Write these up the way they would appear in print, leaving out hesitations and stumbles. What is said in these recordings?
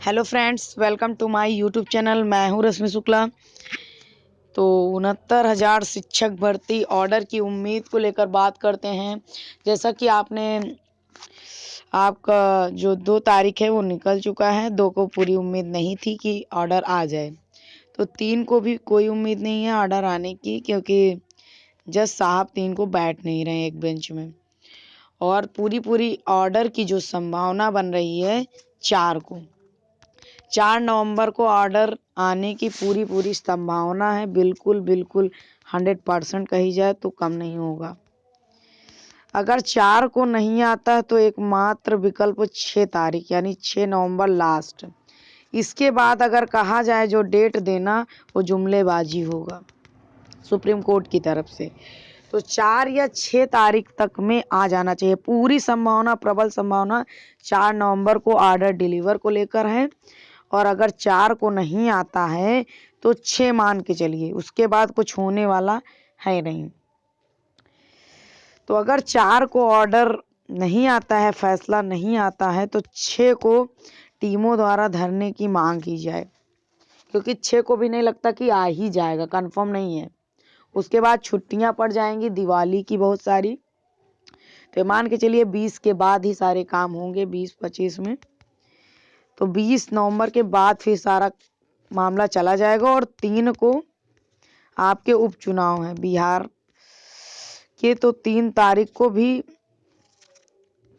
Hello friends, welcome to my YouTube channel. मैं हूं रश्मि शुक्ला। तो 69,000 शिक्षक भर्ती ऑर्डर की उम्मीद को लेकर बात करते हैं। जैसा कि आपका जो 2 तारीख है वो निकल चुका है। 2 को पूरी उम्मीद नहीं थी कि ऑर्डर आ जाए, तो 3 को भी कोई उम्मीद नहीं है ऑर्डर आने की, क्योंकि जज साहब 3 को बैठ नहीं रहे एक बेंच में। और पूरी ऑर्डर की जो संभावना बन रही है 4 नवंबर को ऑर्डर आने की पूरी संभावना है। बिल्कुल 100% कही जाए तो कम नहीं होगा। अगर 4 को नहीं आता है तो एकमात्र विकल्प 6 तारीख यानी 6 नवंबर लास्ट। इसके बाद अगर कहा जाए जो डेट देना वो जुमलेबाजी होगा सुप्रीम कोर्ट की तरफ से। तो 4 या 6 तारीख तक में आ जाना चाहिए। पूरी संभावना, प्रबल संभावना 4 नवंबर को ऑर्डर डिलीवर को लेकर है। और अगर 4 को नहीं आता है तो 6 मान के चलिए, उसके बाद कुछ होने वाला है नहीं। तो अगर 4 को ऑर्डर नहीं आता है, फैसला नहीं आता है, तो 6 को टीमों द्वारा धरने की मांग की जाए, क्योंकि 6 को भी नहीं लगता कि आ ही जाएगा, कंफर्म नहीं है। उसके बाद छुट्टियां पड़ जाएंगी दिवाली की बहुत सारी। तो मान के चलिए 20 के बाद ही सारे काम होंगे, 20-25 में। तो 20 नवंबर के बाद फिर सारा मामला चला जाएगा। और 3 को आपके उपचुनाव हैं बिहार के, तो 3 तारीख को भी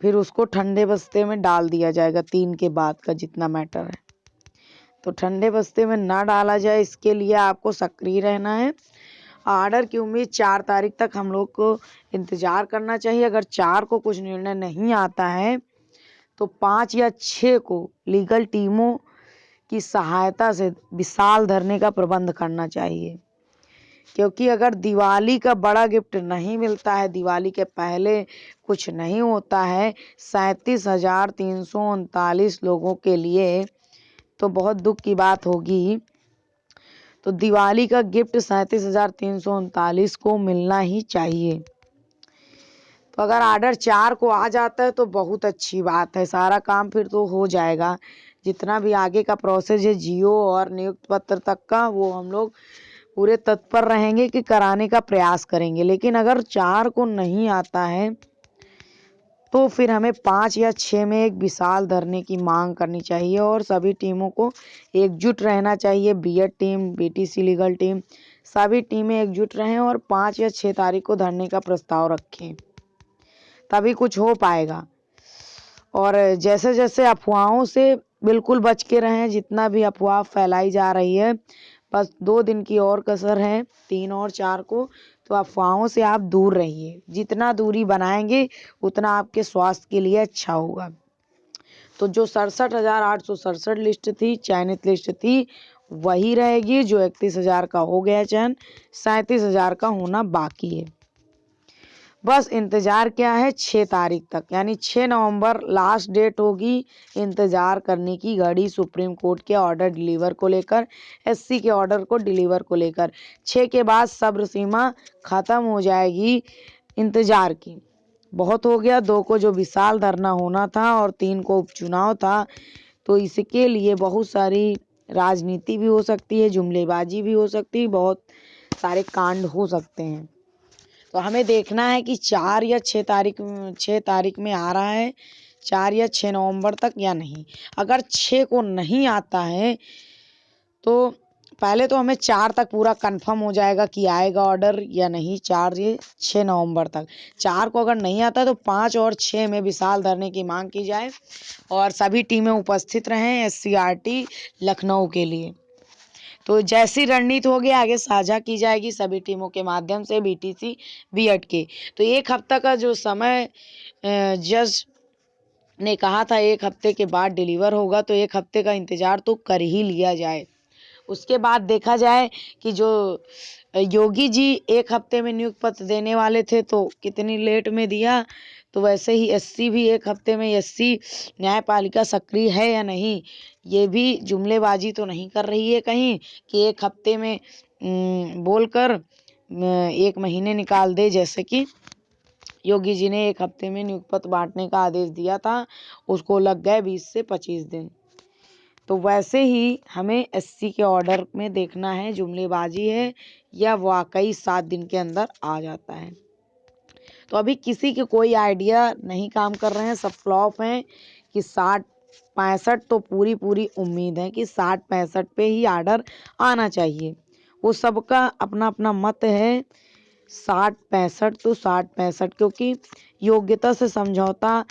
फिर उसको ठंडे बस्ते में डाल दिया जाएगा। 3 के बाद का जितना मैटर है तो ठंडे बस्ते में ना डाला जाए, इसके लिए आपको सक्रिय रहना है। ऑर्डर की उम्मीद 4 तारीख तक हम लोग को इंतजार करना चाहिए। अगर 4 को कुछ निर्णय नहीं आता है तो 5 या 6 को लीगल टीमों की सहायता से विशाल धरने का प्रबंध करना चाहिए। क्योंकि अगर दिवाली का बड़ा गिफ्ट नहीं मिलता है, दिवाली के पहले कुछ नहीं होता है 37,339 लोगों के लिए, तो बहुत दुख की बात होगी। तो दिवाली का गिफ्ट 37,339 को मिलना ही चाहिए। तो अगर ऑर्डर 4 को आ जाता है तो बहुत अच्छी बात है, सारा काम फिर तो हो जाएगा। जितना भी आगे का प्रोसेस है जीओ और नियुक्त पत्र तक का, वो हम लोग पूरे तत्पर रहेंगे कि कराने का प्रयास करेंगे। लेकिन अगर 4 को नहीं आता है तो फिर हमें 5 या 6 में एक विशाल धरने की मांग करनी चाहिए और सभी टीमों को एकजुट रहना चाहिए। BEd team, BTC legal team, सभी टीमें एकजुट रहें और 5 या 6 तारीख को धरने का प्रस्ताव रखें, तभी कुछ हो पाएगा। और जैसे जैसे अफवाहों से बिल्कुल बच के रहें, जितना भी अफवाह फैलाई जा रही है। बस 2 दिन की और कसर है, 3 और 4 को। तो अफवाहों से आप दूर रहिए। जितना दूरी बनाएंगे उतना आपके स्वास्थ्य के लिए अच्छा होगा। तो जो 67,867 लिस्ट थी, चयनित लिस्ट थी, वही रहेगी। जो 31,000 का हो गया चयन, 37,000 का होना बाकी है। बस इंतज़ार क्या है 6 तारीख तक, यानी 6 नवंबर लास्ट डेट होगी इंतज़ार करने की घड़ी सुप्रीम कोर्ट के ऑर्डर डिलीवर को लेकर, एससी के ऑर्डर को डिलीवर को लेकर। 6 के बाद सब्र सीमा ख़त्म हो जाएगी इंतज़ार की। बहुत हो गया। 2 को जो विशाल धरना होना था और 3 को उपचुनाव था, तो इसके लिए बहुत सारी राजनीति भी हो सकती है, जुमलेबाजी भी हो सकती है, बहुत सारे कांड हो सकते हैं। तो हमें देखना है कि 4 या 6 तारीख में आ रहा है, 4 या 6 नवंबर तक या नहीं। अगर 6 को नहीं आता है तो पहले तो हमें 4 तक पूरा कंफर्म हो जाएगा कि आएगा ऑर्डर या नहीं। 4 से 6 नवंबर तक। 4 को अगर नहीं आता तो 5 और 6 में विशाल धरने की मांग की जाए और सभी टीमें उपस्थित रहें एससीईआरटी लखनऊ के लिए। तो जैसी रणनीति होगी आगे साझा की जाएगी सभी टीमों के माध्यम से, बीटीसी बीएड के। तो 1 हफ्ता का जो समय जज ने कहा था 1 हफ्ते के बाद डिलीवर होगा, तो 1 हफ्ते का इंतजार तो कर ही लिया जाए। उसके बाद देखा जाए कि जो योगी जी 1 हफ्ते में नियुक्त पत्र देने वाले थे तो कितनी लेट में दिया। तो वैसे ही एससी भी 1 हफ्ते में, एससी न्यायपालिका सक्रिय है या नहीं, ये भी जुमलेबाजी तो नहीं कर रही है कहीं कि 1 हफ्ते में बोलकर 1 महीने निकाल दे। जैसे कि योगी जी ने 1 हफ्ते में नियुक्त पत्र बांटने का आदेश दिया था, उसको लग गए 20 से 25 दिन। तो वैसे ही हमें एससी के ऑर्डर में देखना है जुमलेबाजी है या वाकई 7 दिन के अंदर आ जाता है। तो अभी किसी के कोई आइडिया नहीं काम कर रहे हैं, सब फ्लॉप हैं कि 60-65, तो पूरी उम्मीद है कि 60-65 पे ही ऑर्डर आना चाहिए। वो सबका अपना अपना मत है, 60-65 तो 60-65, क्योंकि योग्यता से समझौता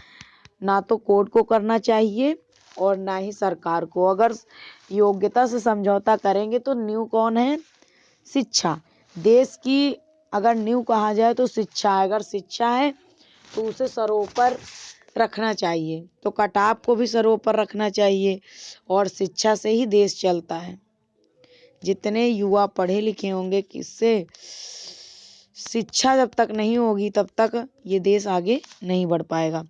ना तो कोर्ट को करना चाहिए और ना ही सरकार को। अगर योग्यता से समझौता करेंगे तो नींव कौन है? शिक्षा। देश की अगर नींव कहा जाए तो शिक्षा है। अगर शिक्षा है तो उसे सरोपर रखना चाहिए, तो कटाव को भी सरोपर रखना चाहिए, और शिक्षा से ही देश चलता है। जितने युवा पढ़े लिखे होंगे, किससे शिक्षा जब तक नहीं होगी तब तक ये देश आगे नहीं बढ़ पाएगा।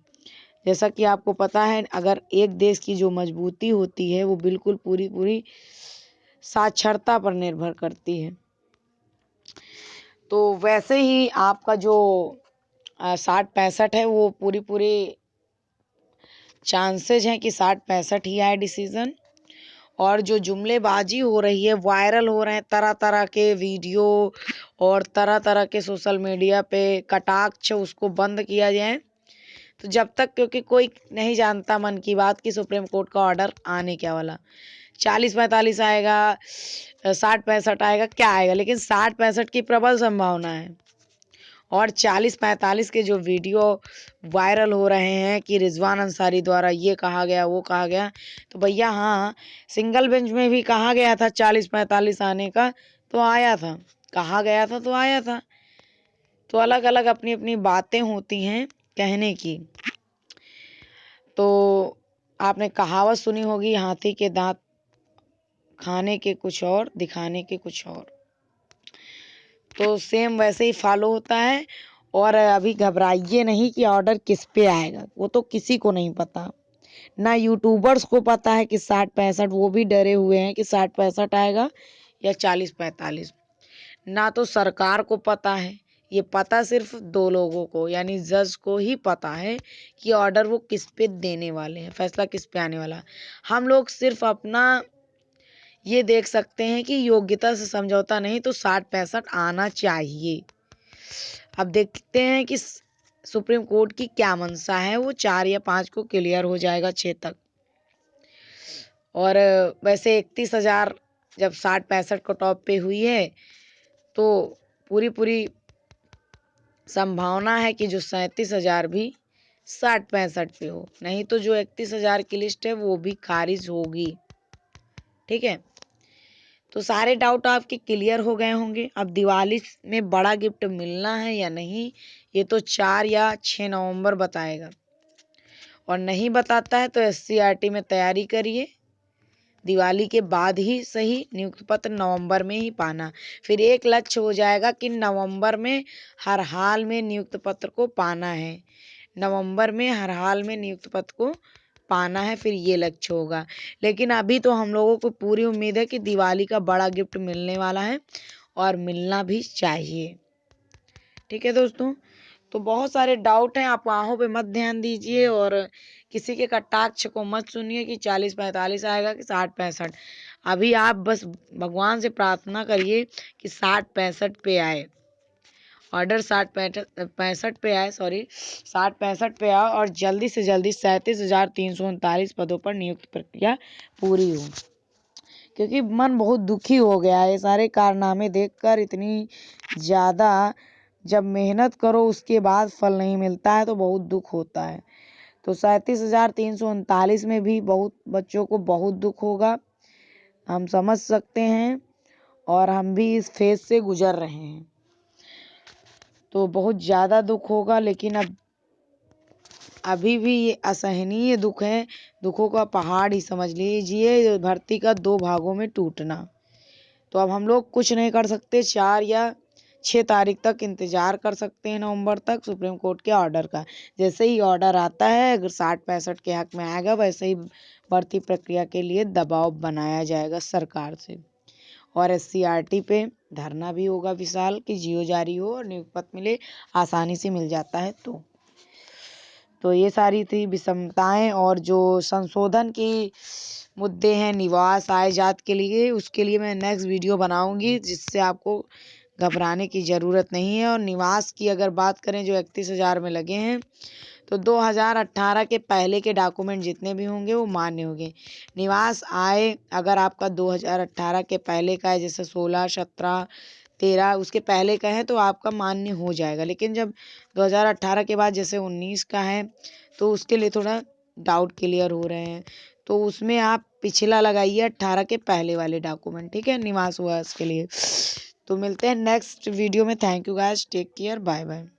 जैसा कि आपको पता है, अगर एक देश की जो मजबूती होती है वो बिल्कुल पूरी साक्षरता पर निर्भर करती है। तो वैसे ही आपका जो 60-65 है वो पूरी चांसेज हैं कि 60-65 ही आए डिसीजन। और जो जुमलेबाजी हो रही है, वायरल हो रहे हैं तरह तरह के वीडियो और तरह तरह के सोशल मीडिया पे कटाक्ष, उसको बंद किया जाए। तो जब तक, क्योंकि कोई नहीं जानता मन की बात कि सुप्रीम कोर्ट का ऑर्डर आने क्या वाला, 40-45 आएगा, 60-65 आएगा, क्या आएगा, लेकिन 60-65 की प्रबल संभावना है। और 40-45 के जो वीडियो वायरल हो रहे हैं कि रिजवान अंसारी द्वारा ये कहा गया वो कहा गया, तो भैया हाँ, सिंगल बेंच में भी कहा गया था 40-45 आने का, तो आया था, कहा गया था तो आया था। तो अलग अलग अपनी अपनी बातें होती हैं कहने की। तो आपने कहावत सुनी होगी, हाथी के दांत खाने के कुछ और, दिखाने के कुछ और। तो सेम वैसे ही फॉलो होता है। और अभी घबराइए नहीं कि ऑर्डर किस पे आएगा, वो तो किसी को नहीं पता। ना यूट्यूबर्स को पता है कि 60-65, वो भी डरे हुए हैं कि 60-65 आएगा या 40-45। ना तो सरकार को पता है, ये पता सिर्फ 2 लोगों को, यानी जज को ही पता है कि ऑर्डर वो किस पे देने वाले हैं, फैसला किस पे आने वाला। हम लोग सिर्फ अपना ये देख सकते हैं कि योग्यता से समझौता नहीं तो 60-65 आना चाहिए। अब देखते हैं कि सुप्रीम कोर्ट की क्या मंशा है, वो 4 या 5 को क्लियर हो जाएगा, 6 तक। और वैसे 31,000 जब 60-65 को टॉप पे हुई है, तो पूरी संभावना है कि जो 37,000 भी 60-65 पे हो, नहीं तो जो 31,000 की लिस्ट है वो भी खारिज होगी। ठीक है, तो सारे डाउट आपके क्लियर हो गए होंगे। अब दिवाली में बड़ा गिफ्ट मिलना है या नहीं, ये तो 4 या 6 नवंबर बताएगा, और नहीं बताता है तो SCRT में तैयारी करिए। दिवाली के बाद ही सही, नियुक्ति पत्र नवंबर में ही पाना। फिर एक लक्ष्य हो जाएगा कि नवंबर में हर हाल में नियुक्ति पत्र को पाना है, नवंबर में हर हाल में नियुक्ति पत्र को पाना है, फिर ये लक्ष्य होगा। लेकिन अभी तो हम लोगों को पूरी उम्मीद है कि दिवाली का बड़ा गिफ्ट मिलने वाला है, और मिलना भी चाहिए। ठीक है दोस्तों, तो बहुत सारे डाउट हैं, आप वहाँ पे मत ध्यान दीजिए, और किसी के कटाक्ष को मत सुनिए कि 40-45 आएगा कि 60-65। अभी आप बस भगवान से प्रार्थना करिए कि 60-65 पे आए, ऑर्डर 60-65 पे आए, 60-65 पे आए, और जल्दी से जल्दी 37,339 पदों पर नियुक्ति प्रक्रिया पूरी हो। क्योंकि मन बहुत दुखी हो गया है ये सारे कारनामे देखकर। इतनी ज़्यादा जब मेहनत करो उसके बाद फल नहीं मिलता है तो बहुत दुख होता है। तो 37,339 में भी बहुत बच्चों को बहुत दुख होगा, हम समझ सकते हैं, और हम भी इस फेज से गुजर रहे हैं, तो बहुत ज़्यादा दुख होगा। लेकिन अब अभी भी ये असहनीय दुख है, दुखों का पहाड़ ही समझ लीजिए, भर्ती का 2 भागों में टूटना। तो अब हम लोग कुछ नहीं कर सकते, 4 या 6 तारीख तक इंतज़ार कर सकते हैं, नवंबर तक सुप्रीम कोर्ट के ऑर्डर का। जैसे ही ऑर्डर आता है, अगर 60-65 के हक में आएगा, वैसे ही भर्ती प्रक्रिया के लिए दबाव बनाया जाएगा सरकार से, और SCRT पे धरना भी होगा विशाल कि जियो जारी हो और नियुक्ति पत्र मिले, आसानी से मिल जाता है। तो ये सारी थी विषमताएं और जो संशोधन की मुद्दे हैं निवास आय जात के लिए, उसके लिए मैं नेक्स्ट वीडियो बनाऊंगी, जिससे आपको घबराने की ज़रूरत नहीं है। और निवास की अगर बात करें जो 31,000 में लगे हैं, तो 2018 के पहले के डॉक्यूमेंट जितने भी होंगे वो मान्य होंगे। निवास आय अगर आपका 2018 के पहले का है, जैसे 16, 17, 13 उसके पहले का है, तो आपका मान्य हो जाएगा। लेकिन जब 2018 के बाद जैसे 19 का है, तो उसके लिए थोड़ा डाउट क्लियर हो रहे हैं। तो उसमें आप पिछला लगाइए 18 के पहले वाले डॉक्यूमेंट, ठीक है, निवास हुआ उसके लिए। तो मिलते हैं नेक्स्ट वीडियो में। Thank you guys, take care, bye bye.